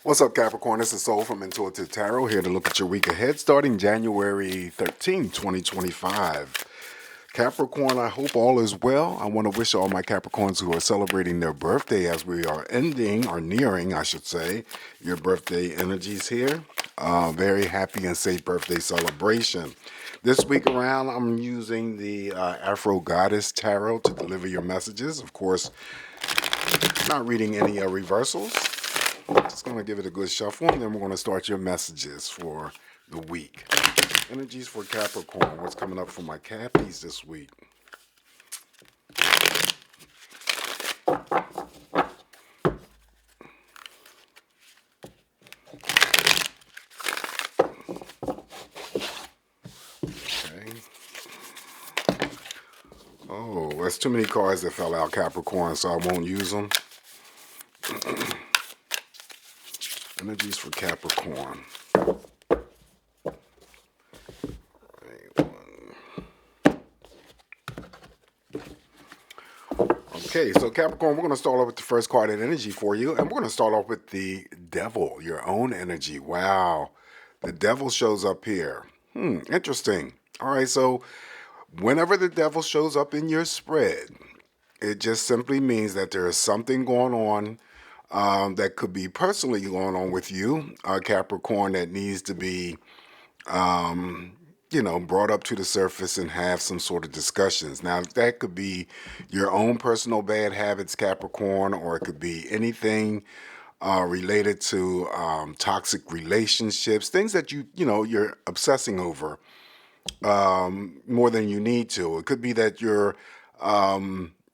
What's up, Capricorn? This is Soul from Intuitive Tarot here to look at your week ahead starting January 13th, 2025. Capricorn, I hope all is well. I want to wish all my Capricorns who are celebrating their birthday as we are ending, or nearing, I should say, your birthday energies here. Very happy and safe birthday celebration. This week around, I'm using the AFRO Goddess Tarot to deliver your messages. Of course, not reading any reversals. Just going to give it a good shuffle, and then we're going to start your messages for the week. Energies for Capricorn. What's coming up for my Cappies this week? Okay. Oh, there's too many cards that fell out, Capricorn, so I won't use them. Energies for Capricorn. Okay, so Capricorn, we're going to start off with the first card in energy for you, and we're going to start off with the Devil, your own energy. Wow, the Devil shows up here. Interesting. All right, so whenever the Devil shows up in your spread, it just simply means that there is something going on that could be personally going on with you, Capricorn, that needs to be brought up to the surface and have some sort of discussions. Now, that could be your own personal bad habits, Capricorn, or it could be anything related to toxic relationships, things that you're obsessing over more than you need to. It could be that you're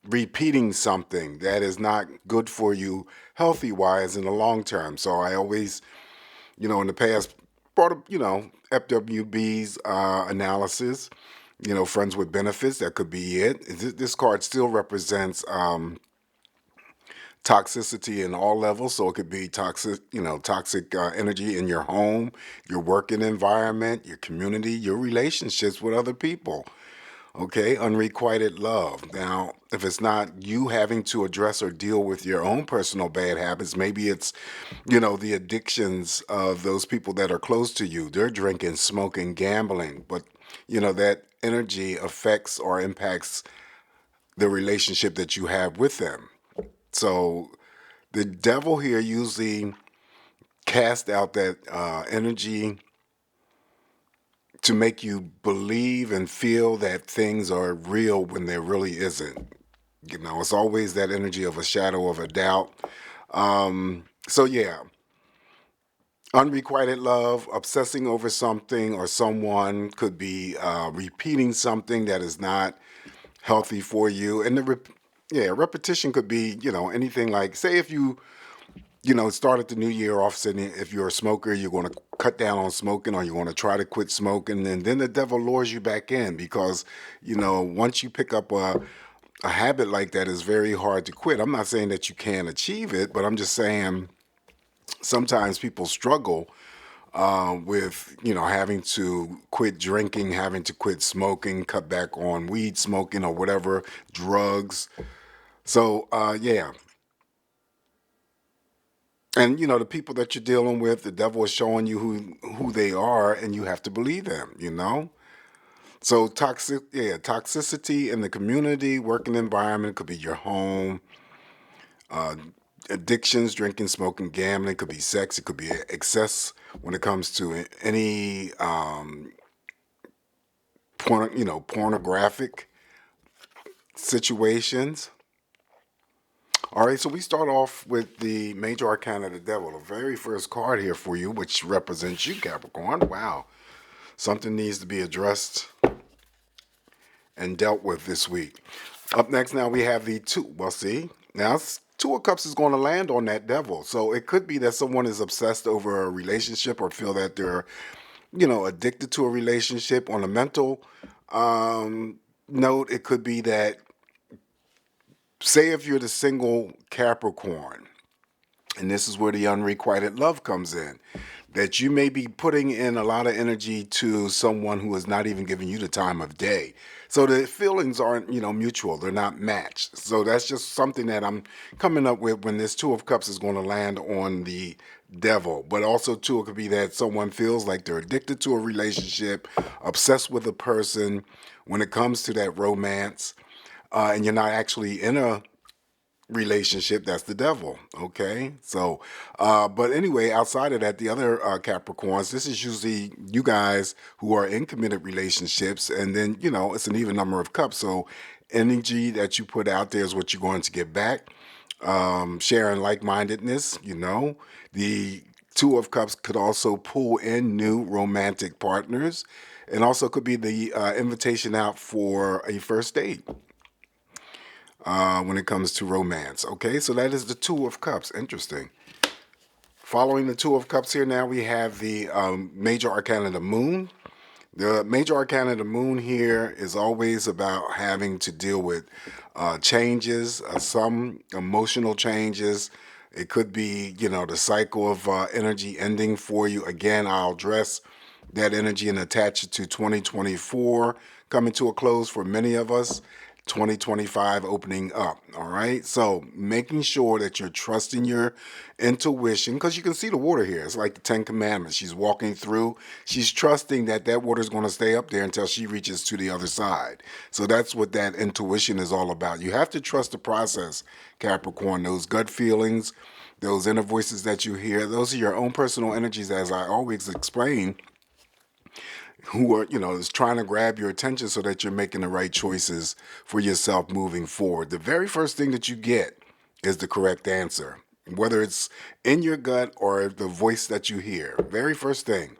repeating something that is not good for you healthy-wise in the long term. So I always, in the past, brought up, FWB's analysis, friends with benefits. That could be it. This card still represents toxicity in all levels. So it could be toxic energy in your home, your working environment, your community, your relationships with other people. Okay, unrequited love. Now, if it's not you having to address or deal with your own personal bad habits, maybe it's, the addictions of those people that are close to you. They're drinking, smoking, gambling, but, that energy affects or impacts the relationship that you have with them. So the Devil here usually casts out that energy to make you believe and feel that things are real when there really isn't. It's always that energy of a shadow of a doubt. So yeah, unrequited love, obsessing over something or someone, could be repeating something that is not healthy for you. And repetition could be, anything like, say if you started the new year off saying if you're a smoker, you're going to cut down on smoking, or you want to try to quit smoking, and then the Devil lures you back in because, once you pick up a habit like that, it's very hard to quit. I'm not saying that you can't achieve it, but I'm just saying sometimes people struggle with, having to quit drinking, having to quit smoking, cut back on weed smoking or whatever, drugs. So, yeah. And the people that you're dealing with, the Devil is showing you who they are, and you have to believe them. So toxicity in the community, working environment, could be your home. Addictions, drinking, smoking, gambling, could be sex. It could be excess when it comes to any pornographic situations. All right, so we start off with the Major Arcana of the Devil, the very first card here for you, which represents you, Capricorn. Wow, something needs to be addressed and dealt with this week. Up next now we have the Two. Well, see, now Two of Cups is going to land on that Devil. So it could be that someone is obsessed over a relationship or feel that they're, addicted to a relationship. On a mental note, it could be that, say if you're the single Capricorn, and this is where the unrequited love comes in, that you may be putting in a lot of energy to someone who is not even giving you the time of day. So the feelings aren't, mutual. They're not matched. So that's just something that I'm coming up with when this Two of Cups is going to land on the devil. But also too, it could be that someone feels like they're addicted to a relationship, obsessed with a person when it comes to that romance, and you're not actually in a relationship. That's the devil. Okay, so but anyway, outside of that, the other Capricorns, this is usually you guys who are in committed relationships, and then it's an even number of cups. So energy that you put out there is what you're going to get back. Sharing like-mindedness, the Two of Cups could also pull in new romantic partners, and also could be the invitation out for a first date when it comes to romance. Okay, so that is the Two of Cups. Interesting. Following the Two of Cups here, now we have the Major Arcana of the Moon. The Major Arcana of the Moon here is always about having to deal with changes, some emotional changes. It could be, the cycle of energy ending for you. Again, I'll address that energy and attach it to 2024 coming to a close for many of us. 2025 opening up. All right. So making sure that you're trusting your intuition, because you can see the water here. It's like the Ten Commandments. She's walking through. She's trusting that that water is going to stay up there until she reaches to the other side. So that's what that intuition is all about. You have to trust the process, Capricorn. Those gut feelings, those inner voices that you hear, those are your own personal energies, as I always explain, who are, is trying to grab your attention so that you're making the right choices for yourself moving forward. The very first thing that you get is the correct answer, whether it's in your gut or the voice that you hear. Very first thing.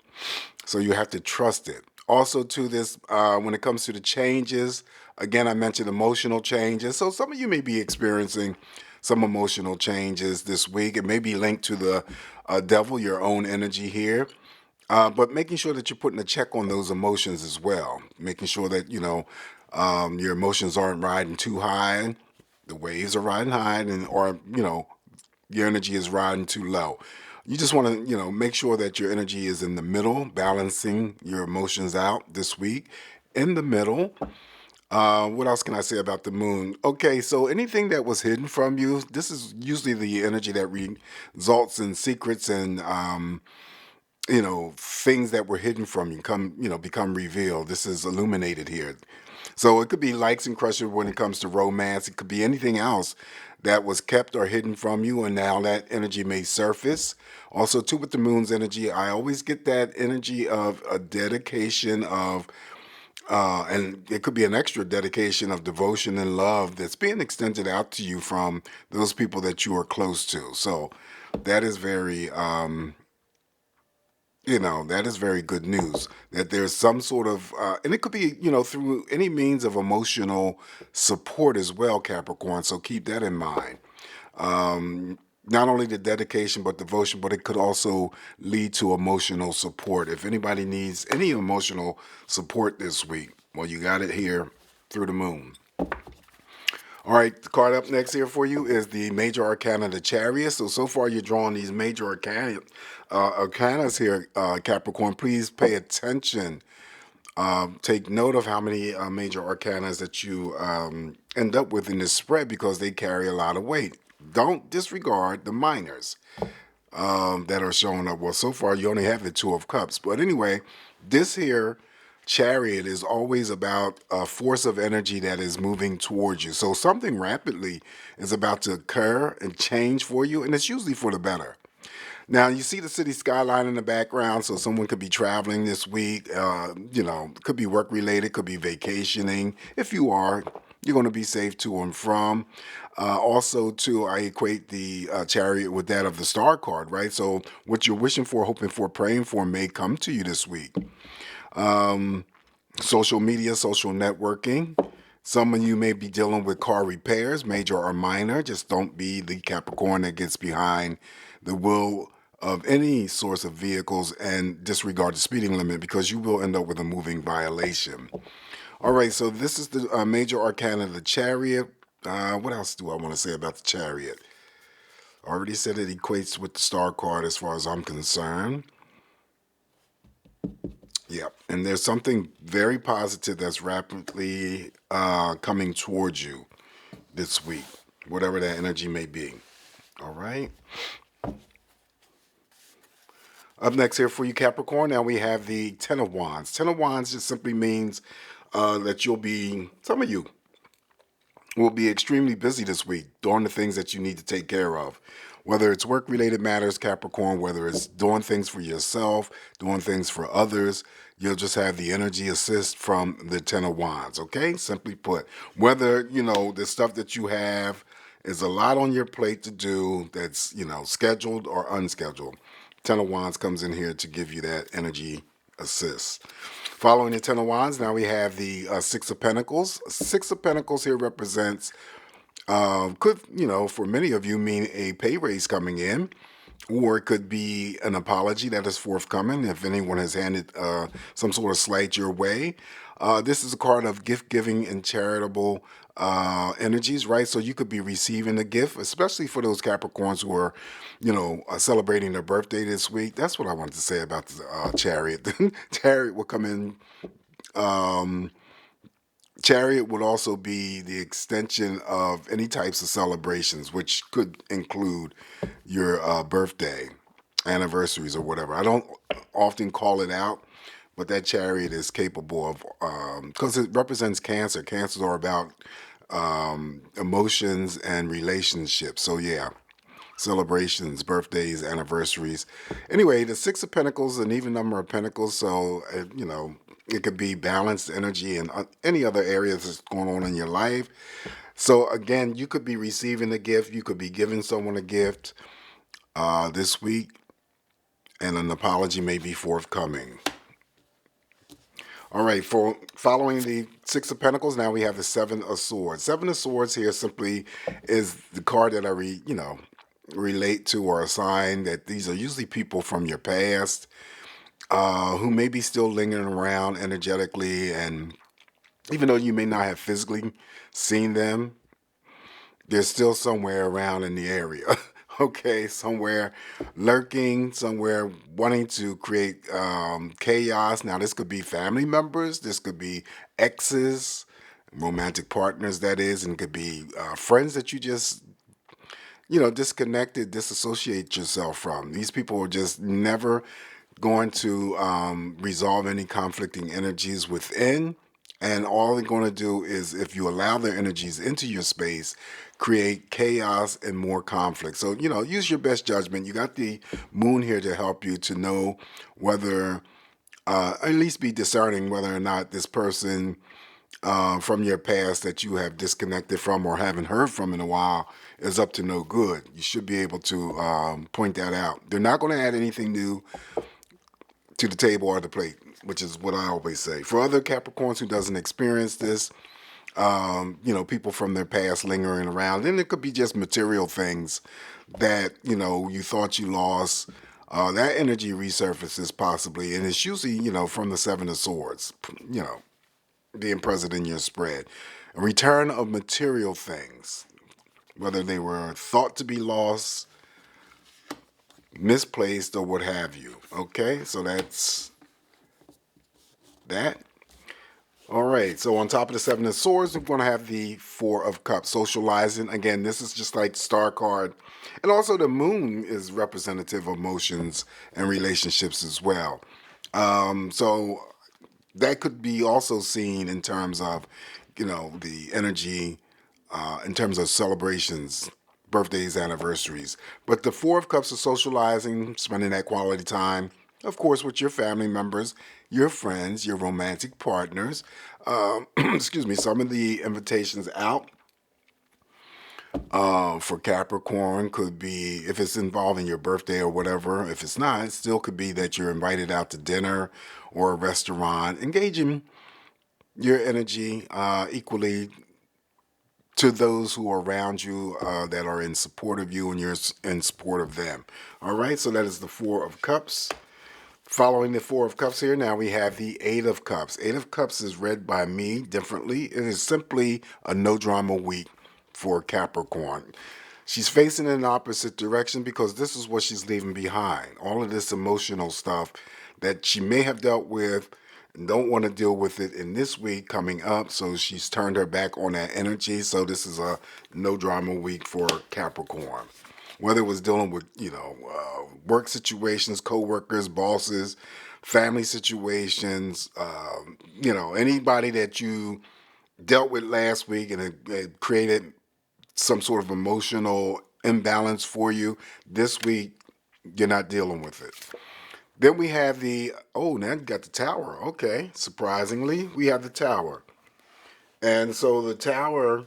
So you have to trust it. Also, to this, when it comes to the changes, again, I mentioned emotional changes. So some of you may be experiencing some emotional changes this week. It may be linked to the devil, your own energy here. But making sure that you're putting a check on those emotions as well, making sure that your emotions aren't riding too high, the waves are riding high, or your energy is riding too low. You just want to make sure that your energy is in the middle, balancing your emotions out this week, in the middle. What else can I say about the moon? Okay, so anything that was hidden from you, this is usually the energy that results in secrets and things that were hidden from you become revealed. This is illuminated here. So it could be likes and crushes when it comes to romance. It could be anything else that was kept or hidden from you, and now that energy may surface. Also, too, with the moon's energy, I always get that energy of a dedication of, and it could be an extra dedication of devotion and love that's being extended out to you from those people that you are close to. So that is very, that is very good news, that there's some sort of, and it could be, through any means of emotional support as well, Capricorn. So keep that in mind. Not only the dedication, but devotion, but it could also lead to emotional support. If anybody needs any emotional support this week, well, you got it here through the moon. All right, the card up next here for you is the Major Arcana, the Chariot. So far you're drawing these Major Arcanas here, Capricorn. Please pay attention. Take note of how many Major Arcanas that you end up with in this spread, because they carry a lot of weight. Don't disregard the minors that are showing up. Well, so far you only have the Two of Cups. But anyway, this here Chariot is always about a force of energy that is moving towards you. So something rapidly is about to occur and change for you, and it's usually for the better. Now, you see the city skyline in the background, so someone could be traveling this week. Could be work related, could be vacationing. If you are, you're going to be safe to and from. Also, too, I equate the Chariot with that of the Star card, right? So what you're wishing for, hoping for, praying for may come to you this week. Social media, social networking. Some of you may be dealing with car repairs, major or minor. Just don't be the Capricorn that gets behind the wheel of any source of vehicles and disregard the speeding limit, because you will end up with a moving violation. All right, so this is the Major Arcana, the Chariot. What else do I want to say about the Chariot? I already said it equates with the Star card as far as I'm concerned. Yep. And there's something very positive that's rapidly coming towards you this week, whatever that energy may be. All right. Up next here for you, Capricorn, now we have the Ten of Wands. Ten of Wands just simply means that some of you will be extremely busy this week doing the things that you need to take care of. Whether it's work related matters, Capricorn, whether it's doing things for yourself, doing things for others, you'll just have the energy assist from the Ten of Wands, okay? Simply put, whether, the stuff that you have is a lot on your plate to do that's, scheduled or unscheduled. Ten of Wands comes in here to give you that energy assist. Following the Ten of Wands, now we have the Six of Pentacles. Six of Pentacles here represents, could, for many of you mean a pay raise coming in, or it could be an apology that is forthcoming if anyone has handed some sort of slight your way. This is a card of gift giving and charitable energies, right? So you could be receiving a gift, especially for those Capricorns who are, celebrating their birthday this week. That's what I wanted to say about the Chariot. Chariot will come in. Chariot would also be the extension of any types of celebrations, which could include your birthday, anniversaries, or whatever. I don't often call it out, but that Chariot is capable of, because it represents Cancer. Cancers are about emotions and relationships. So yeah, celebrations, birthdays, anniversaries. Anyway, the Six of Pentacles, an even number of pentacles. So, it could be balanced energy and any other areas that's going on in your life. So again, you could be receiving a gift. You could be giving someone a gift this week, and an apology may be forthcoming. All right, for following the Six of Pentacles, now we have the Seven of Swords. Seven of Swords here simply is the card that I relate to or assign, that these are usually people from your past who may be still lingering around energetically, and even though you may not have physically seen them, they're still somewhere around in the area. Okay, somewhere lurking, somewhere wanting to create chaos. Now, this could be family members, this could be exes, romantic partners, that is, and it could be friends that you just disconnected, disassociate yourself from. These people are just never going to resolve any conflicting energies within. And all they're going to do is, if you allow their energies into your space, create chaos and more conflict. So, use your best judgment. You got the moon here to help you to know whether, at least be discerning whether or not this person from your past that you have disconnected from or haven't heard from in a while is up to no good. You should be able to point that out. They're not going to add anything new to the table or the plate, which is what I always say. For other Capricorns who doesn't experience this, people from their past lingering around, then it could be just material things that, you thought you lost. That energy resurfaces possibly, and it's usually, from the Seven of Swords, being present in your spread. A return of material things, whether they were thought to be lost, misplaced, or what have you. Okay, so that's that. All right, so on top of the Seven of Swords, we're going to have the Four of Cups, socializing. Again, this is just like the Star card. And also the Moon is representative of emotions and relationships as well. So that could be also seen in terms of, the energy, in terms of celebrations, birthdays, anniversaries. But the Four of Cups is socializing, spending that quality time, of course, with your family members, your friends, your romantic partners. Excuse me, some of the invitations out for Capricorn could be, if it's involving your birthday or whatever. If it's not, it still could be that you're invited out to dinner or a restaurant, engaging your energy equally to those who are around you that are in support of you, and you're in support of them. All right, so that is the Four of Cups. Following the Four of Cups here, now we have the Eight of Cups. Eight of Cups is read by me differently. It is simply a no drama week for Capricorn. She's facing in an opposite direction because this is what she's leaving behind. All of this emotional stuff that she may have dealt with and don't want to deal with it in this week coming up. So she's turned her back on that energy. So this is a no drama week for Capricorn. whether it was dealing with, work situations, co-workers, bosses, family situations, anybody that you dealt with last week and it created some sort of emotional imbalance for you. This week, you're not dealing with it. Then we have now you got the tower. Okay, surprisingly, we have the tower. And so the tower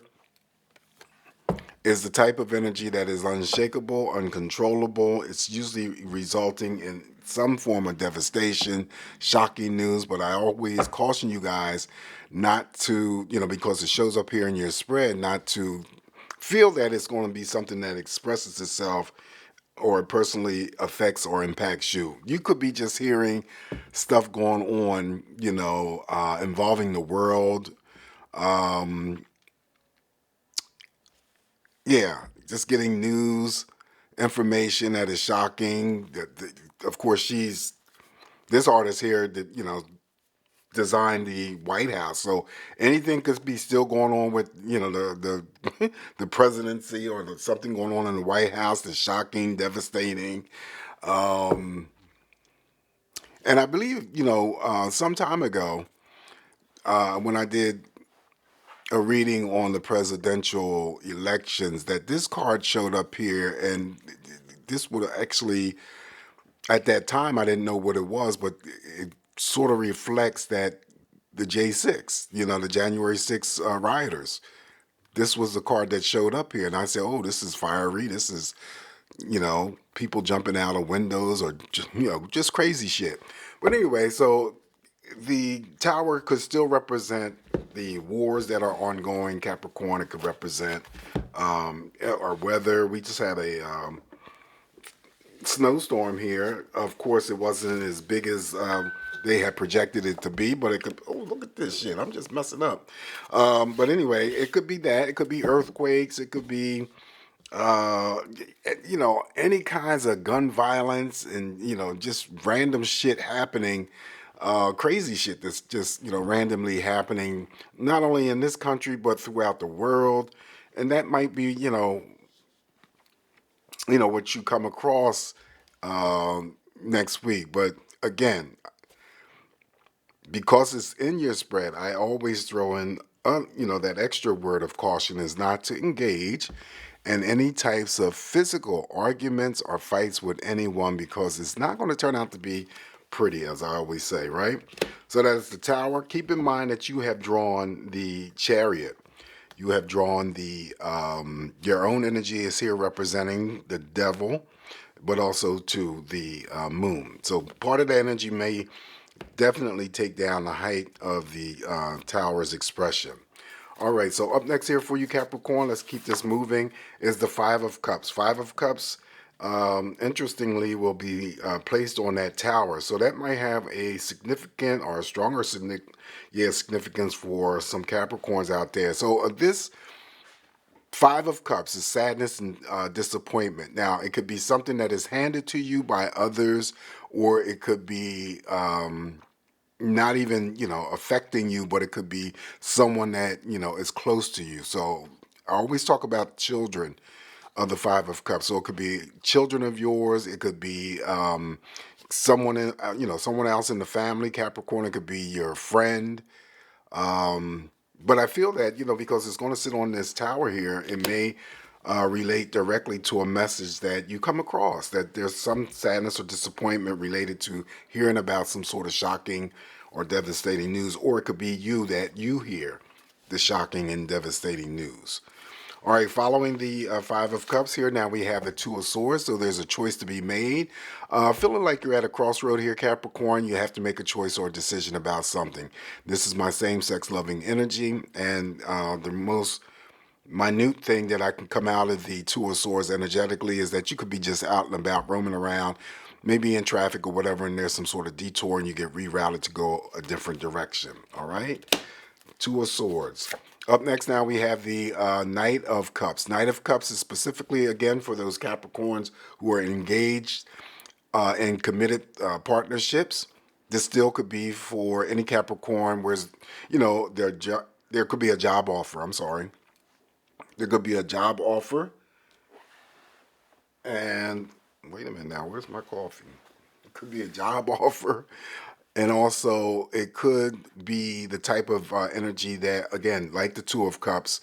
is the type of energy that is unshakable, uncontrollable. It's usually resulting in some form of devastation, shocking news, but I always caution you guys not to, because it shows up here in your spread, not to feel that it's going to be something that expresses itself or it personally affects or impacts you. You could be just hearing stuff going on, involving the world. Um, yeah, just getting news, information that is shocking. Of course, this artist here that, designed the White House. So anything could be still going on with, the presidency or something going on in the White House that's shocking, devastating. Um, and I believe, some time ago, when I did a reading on the presidential elections, that this card showed up here, and this would actually, at that time, I didn't know what it was, but it sort of reflects that the J6, the January 6th rioters. This was the card that showed up here, and I said, "Oh, this is fiery. This is, people jumping out of windows or just crazy shit." But anyway, so the tower could still represent the wars that are ongoing. Capricorn, it could represent our weather. We just had a snowstorm here. Of course, it wasn't as big as they had projected it to be, but it could. Oh, look at this shit! I'm just messing up. But anyway, it could be that. It could be earthquakes. It could be, uh, any kinds of gun violence and just random shit happening. Crazy shit that's just randomly happening, not only in this country but throughout the world, and that might be what you come across next week. But again, because it's in your spread, I always throw in, that extra word of caution is not to engage in any types of physical arguments or fights with anyone because it's not going to turn out to be pretty, as I always say, right? So that's the tower. Keep in mind that you have drawn the chariot. You have drawn your own energy is here representing the devil, but also to the moon. So part of the energy may definitely take down the height of the tower's expression. All right, so up next here for you, Capricorn, let's keep this moving, is the Five of Cups. Five of Cups, interestingly, will be placed on that tower. So that might have a significant or a stronger significance for some Capricorns out there. So this Five of Cups is sadness and disappointment. Now, it could be something that is handed to you by others, or it could be not even affecting you, but it could be someone that is close to you. So I always talk about children of the Five of Cups. So it could be children of yours. It could be someone else in the family. Capricorn. It could be your friend. But I feel that, because it's going to sit on this tower here, it may relate directly to a message that you come across, that there's some sadness or disappointment related to hearing about some sort of shocking or devastating news, or it could be you that you hear the shocking and devastating news. All right, following the Five of Cups here, now we have the Two of Swords, so there's a choice to be made. Feeling like you're at a crossroad here, Capricorn, you have to make a choice or a decision about something. This is my same-sex loving energy, and the most minute thing that I can come out of the Two of Swords energetically is that you could be just out and about, roaming around, maybe in traffic or whatever, and there's some sort of detour, and you get rerouted to go a different direction, all right? Two of Swords. Up next now we have the Knight of Cups. Knight of Cups is specifically, again, for those Capricorns who are engaged in committed partnerships. This still could be for any Capricorn where, there could be a job offer. I'm sorry. There could be a job offer. And wait a minute now, where's my coffee? It could be a job offer. And also, it could be the type of energy that, again, like the Two of Cups,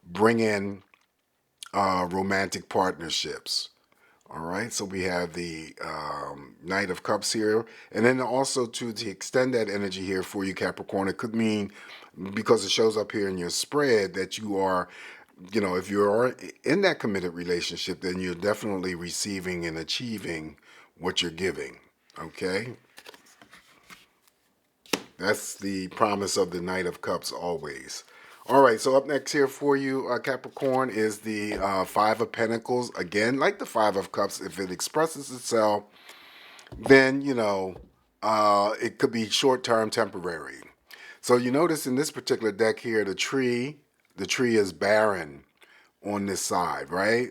bring in romantic partnerships. All right, so we have the Knight of Cups here. And then also to extend that energy here for you, Capricorn, it could mean, because it shows up here in your spread, that you are, if you're in that committed relationship, then you're definitely receiving and achieving what you're giving. Okay? That's the promise of the Knight of Cups always. All right, so up next here for you, Capricorn, is the Five of Pentacles. Again, like the Five of Cups, if it expresses itself, then, it could be short-term, temporary. So you notice in this particular deck here, the tree is barren on this side, right?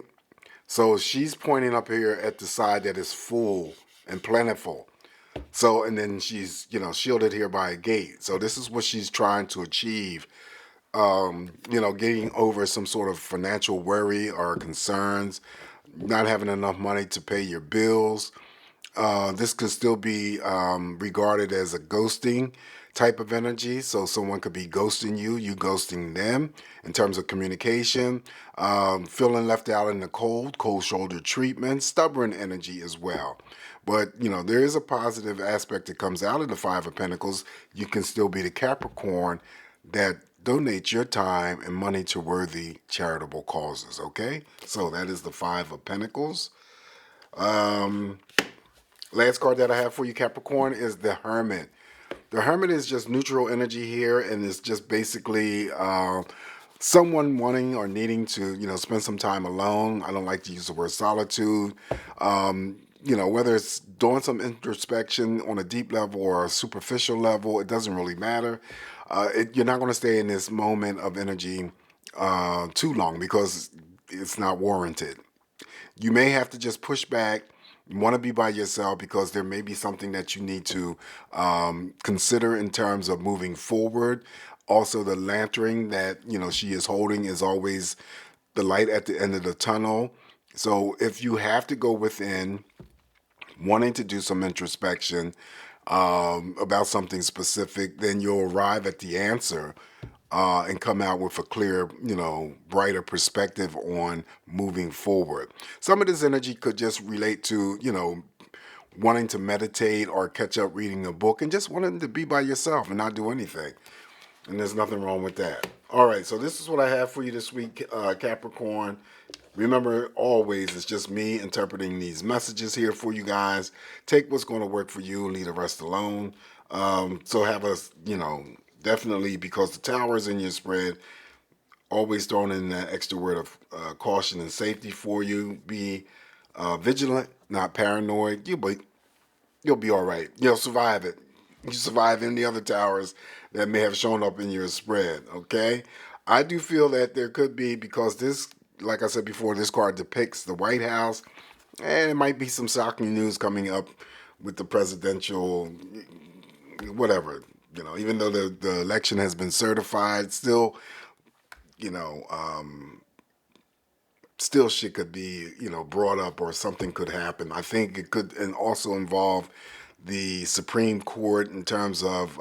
So she's pointing up here at the side that is full and plentiful. So, and then she's, shielded here by a gate. So this is what she's trying to achieve, getting over some sort of financial worry or concerns, not having enough money to pay your bills. This could still be regarded as a ghosting type of energy. So someone could be ghosting you, you ghosting them in terms of communication, feeling left out in the cold shoulder treatment, stubborn energy as well. But, there is a positive aspect that comes out of the Five of Pentacles. You can still be the Capricorn that donates your time and money to worthy charitable causes, okay? So that is the Five of Pentacles. Last card that I have for you, Capricorn, is the Hermit. The Hermit is just neutral energy here, and it's just basically someone wanting or needing to, spend some time alone. I don't like to use the word solitude. Whether it's doing some introspection on a deep level or a superficial level, it doesn't really matter. You're not going to stay in this moment of energy too long because it's not warranted. You may have to just push back. You want to be by yourself because there may be something that you need to consider in terms of moving forward. Also, the lantern that she is holding is always the light at the end of the tunnel. So if you have to go within, wanting to do some introspection about something specific, then you'll arrive at the answer and come out with a clear, brighter perspective on moving forward. Some of this energy could just relate to, wanting to meditate or catch up reading a book and just wanting to be by yourself and not do anything. And there's nothing wrong with that. All right, so this is what I have for you this week, Capricorn. Remember, always, it's just me interpreting these messages here for you guys. Take what's going to work for you and leave the rest alone. So have us, definitely, because the tower is in your spread, always throwing in that extra word of caution and safety for you. Be vigilant, not paranoid. You'll be all right. You'll survive it. You survive any other towers that may have shown up in your spread, okay? I do feel that there could be, because this, like I said before, this card depicts the White House, and it might be some shocking news coming up with the presidential, whatever, even though the election has been certified, still, you know, still shit could be, brought up or something could happen. I think it could and also involve the Supreme Court in terms of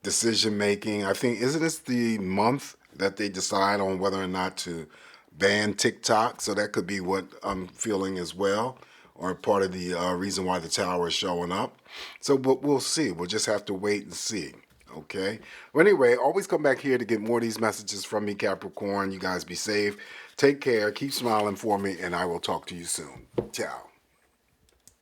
decision making. I think, isn't this the month that they decide on whether or not to ban TikTok? So that could be what I'm feeling as well, or part of the reason why the tower is showing up. So, but we'll see. We'll just have to wait and see. Okay. Well, anyway, always come back here to get more of these messages from me, Capricorn. You guys be safe. Take care. Keep smiling for me, and I will talk to you soon. Ciao.